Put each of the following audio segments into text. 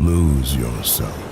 lose yourself.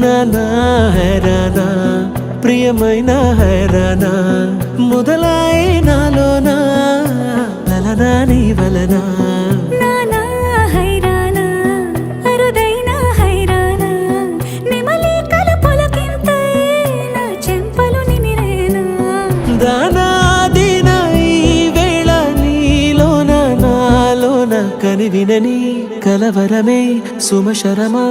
నానా హైరానా ప్రియమైన హైరానా మొదలై నాలోనా లలనా నీ వలనా నానా హైరానా అరుదైన హైరానా నిమలి కలుపులకింతై నా చెంపలు నిమిరేనా దానా దినా ఈ వేళ నీలోన నాలోన కనివినని కలవరమే సుమశరమా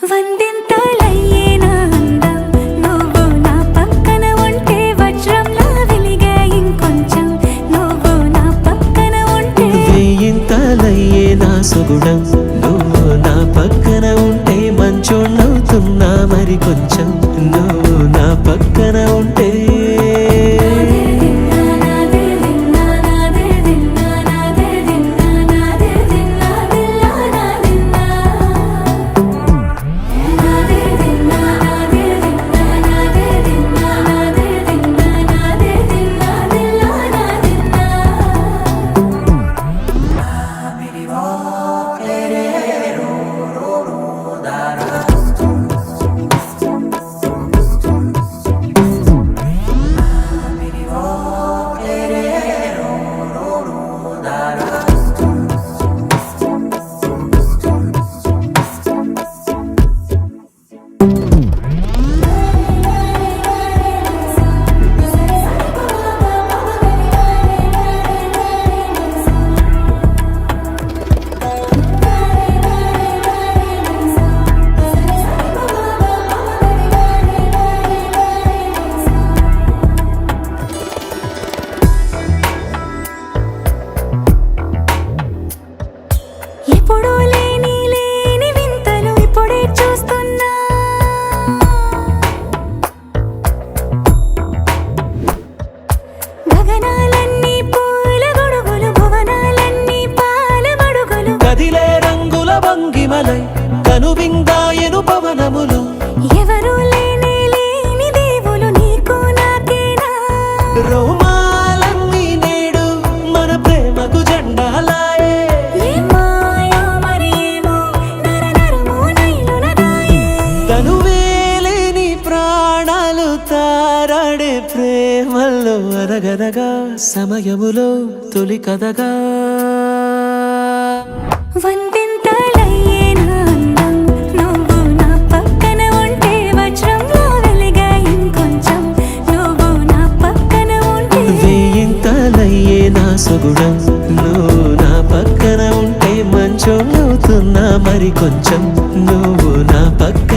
వందింతలయ్యేనా అందం నువ్వు నా పక్కన ఉంటే వజ్రంలా వెలిగే ఇంకొంచెం నువ్వు నా పక్కన ఉంటే వెయ్యింతలయ్యే నా సుగుణం నువ్వు నా పక్కన ఉంటే మంచోణ్ణవుతున్నా మరి కొంచెం నువ్వు నా పక్కన ఉంటే ఎప్పుడూ లేని వింతలు ఇప్పుడే చూస్తున్నా గగనాలన్నీ పూల గొడుగులు భువనాలన్నీ పాల మడుగులు కదిలే రంగుల భంగిమలై కనువిందాయను పవనములు ఎవరు లేని దేవులు నీకు నాకేనా రోమాలన్నీ నేడు మన ప్రేమకు జెండాలాయే మాయో మరేమో నరనరమో నైలునదాయే తనువేలేని ప్రాణాలు తారాడే ప్రేమల్లో అరగనగా సమయములో తొలి కథగా వందింతలయ్యేనా అందం నువ్వు నా పక్కన ఉంటే వజ్రంలా వెలిగే ఇంకొంచెం నువ్వు నా పక్కన ఉంటే వెయ్యింతలయ్యే నా సుగుణం నువ్వు నా పక్కన ఉంటే మంచోణ్ణవుతున్నా మరి కొంచెం నువ్వు నా పక్కన